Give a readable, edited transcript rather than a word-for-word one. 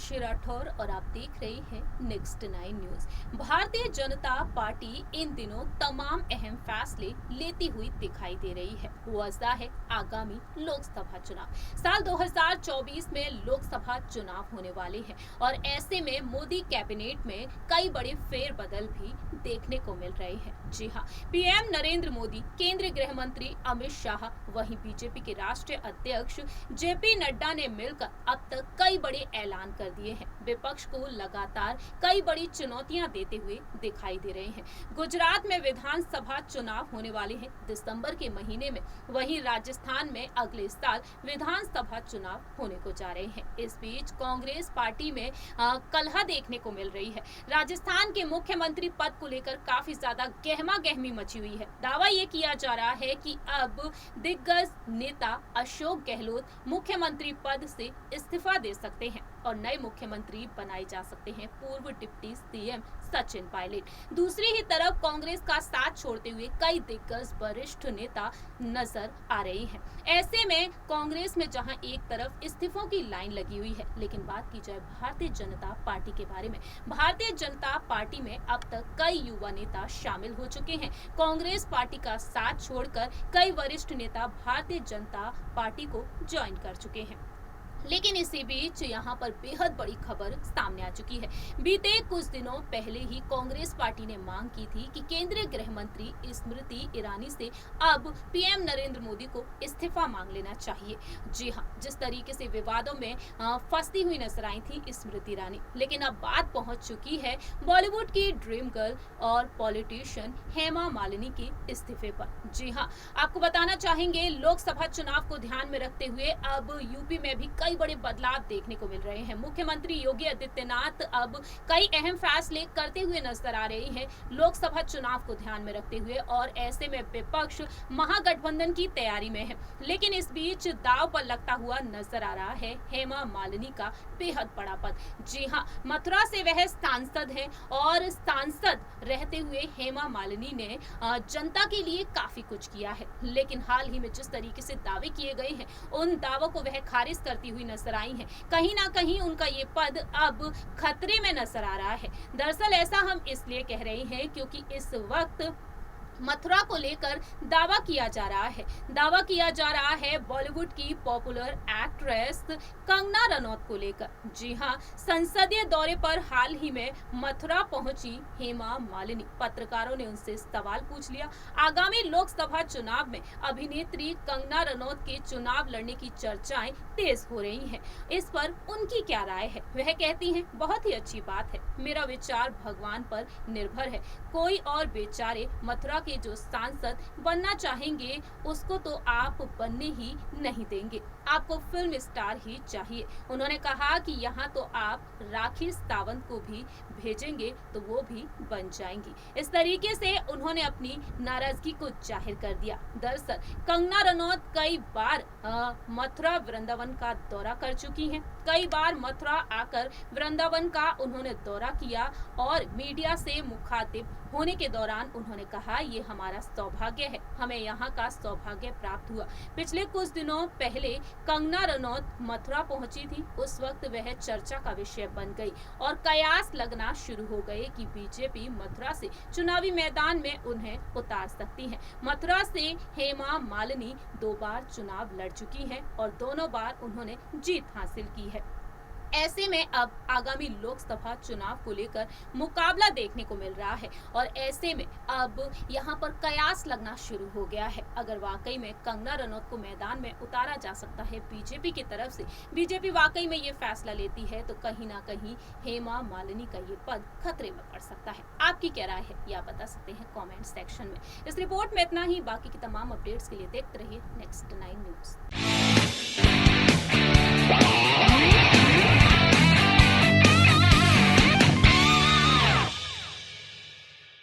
मीनाक्षी राठौर और आप देख रहे हैं next 9 news. Bharatiya Janata party इन दिनों तमाम अहम फैसले लेती हुई दिखाई दे रही है। वजह है आगामी लोकसभा चुनाव। साल 2024 में लोकसभा चुनाव होने वाले हैं और ऐसे में मोदी कैबिनेट में कई बड़े फेरबदल भी देखने को मिल रहे हैं। जी हाँ, पीएम नरेंद्र मोदी, केंद्रीय गृह मंत्री अमित शाह, वहीं बीजेपी के राष्ट्रीय अध्यक्ष जेपी नड्डा ने मिलकर अब तक कई बड़े ऐलान कर दिए हैं। विपक्ष को लगातार कई बड़ी चुनौतियां देते हुए दिखाई दे रहे हैं। गुजरात में विधानसभा चुनाव होने वाले हैं दिसंबर के महीने में, वहीं राजस्थान में अगले साल विधानसभा चुनाव होने को जा रहे हैं। इस बीच कांग्रेस पार्टी में कलह देखने को मिल रही है। राजस्थान के मुख्यमंत्री पद को लेकर काफी ज्यादा गहमा गहमी मची हुई है। दावा ये किया जा रहा है कि अब दिग्गज नेता अशोक गहलोत मुख्यमंत्री पद से इस्तीफा दे सकते हैं और नए मुख्यमंत्री बनाए जा सकते हैं पूर्व डिप्टी सीएम सचिन पायलट। दूसरी ही तरफ कांग्रेस का साथ छोड़ते हुए कई दिग्गज वरिष्ठ नेता नजर आ रहे हैं। ऐसे में कांग्रेस में जहां एक तरफ इस्तीफों की लाइन लगी हुई है, लेकिन बात की जाए भारतीय जनता पार्टी के बारे में, भारतीय जनता पार्टी में अब तक कई युवा नेता शामिल हो चुके हैं। कांग्रेस पार्टी का साथ छोड़कर कई वरिष्ठ नेता भारतीय जनता पार्टी को ज्वाइन कर चुके हैं। लेकिन इसी बीच यहाँ पर बेहद बड़ी खबर सामने आ चुकी है। बीते कुछ दिनों पहले ही कांग्रेस पार्टी ने मांग की थी कि केंद्रीय गृह मंत्री स्मृति ईरानी से अब पीएम नरेंद्र मोदी को इस्तीफा मांग लेना चाहिए। जी हाँ, जिस तरीके से विवादों में फंसती हुई नजर आई थी स्मृति ईरानी, लेकिन अब बात पहुंच चुकी है बॉलीवुड की ड्रीम गर्ल और पॉलिटिशियन हेमा मालिनी के इस्तीफे पर। जी हाँ, आपको बताना चाहेंगे लोकसभा चुनाव को ध्यान में रखते हुए अब यूपी में भी कई बड़े बदलाव देखने को मिल रहे हैं। मुख्यमंत्री योगी आदित्यनाथ अब कई अहम फैसले करते हुए नजर आ रहे हैं लोकसभा चुनाव को ध्यान में रखते हुए, और ऐसे में विपक्ष महागठबंधन की तैयारी में है। लेकिन इस बीच दांव पर लगता हुआ नजर आ रहा है हेमा मालिनी का बेहद बड़ा पद। जी हाँ, मथुरा से वह सांसद है और सांसद रहते हुए हेमा मालिनी ने जनता के लिए काफी कुछ किया है। लेकिन हाल ही में जिस तरीके से दावे किए गए हैं, उन दावों को वह खारिज करती हुई नजर आई है। कहीं ना कहीं उनका ये पद अब खतरे में नजर आ रहा है। दरअसल ऐसा हम इसलिए कह रहे हैं क्योंकि इस वक्त मथुरा को लेकर दावा किया जा रहा है बॉलीवुड की पॉपुलर एक्ट्रेस कंगना रनौत को लेकर। जी हां, संसदीय दौरे पर हाल ही में मथुरा पहुंची हेमा मालिनी। पत्रकारों ने उनसे सवाल पूछ लिया। आगामी लोकसभा चुनाव में अभिनेत्री कंगना रनौत के चुनाव लड़ने की चर्चाएं तेज हो रही हैं। इस पर उनकी क्या राय है? वह कहती हैं, बहुत ही अच्छी बात है, मेरा विचार भगवान पर निर्भर है। कोई और बेचारे मथुरा के जो सांसद बनना चाहेंगे उसको तो आप बनने ही नहीं देंगे, आपको फिल्म स्टार ही चाहिए। उन्होंने कहा कि यहाँ तो आप राखी सावंत को भी भेजेंगे तो वो भी बन जाएंगी। इस तरीके से उन्होंने अपनी नाराजगी को जाहिर कर दिया। दरअसल कंगना रनौत कई बार मथुरा वृंदावन का दौरा कर चुकी हैं। कई बार मथुरा आकर वृंदावन का उन्होंने दौरा किया और मीडिया से मुखातिब होने के दौरान उन्होंने कहा, ये हमारा सौभाग्य है, हमें यहाँ का सौभाग्य प्राप्त हुआ। पिछले कुछ दिनों पहले कंगना रनौत मथुरा पहुंची थी। उस वक्त वह चर्चा का विषय बन गई और कयास लगना शुरू हो गए कि बीजेपी मथुरा से चुनावी मैदान में उन्हें उतार सकती है। मथुरा से हेमा मालिनी 2 बार चुनाव लड़ चुकी हैं और दोनों बार उन्होंने जीत हासिल की है। ऐसे में अब आगामी लोकसभा चुनाव को लेकर मुकाबला देखने को मिल रहा है और ऐसे में अब यहाँ पर कयास लगना शुरू हो गया है। अगर वाकई में कंगना रनौत को मैदान में उतारा जा सकता है बीजेपी की तरफ से, बीजेपी वाकई में ये फैसला लेती है, तो कहीं ना कहीं हेमा मालिनी का ये पद खतरे में पड़ सकता है। आपकी क्या राय है ये आप बता सकते हैं कमेंट सेक्शन में। इस रिपोर्ट में इतना ही। बाकी की तमाम अपडेट्स के लिए देखते रहिए नेक्स्ट 9 न्यूज।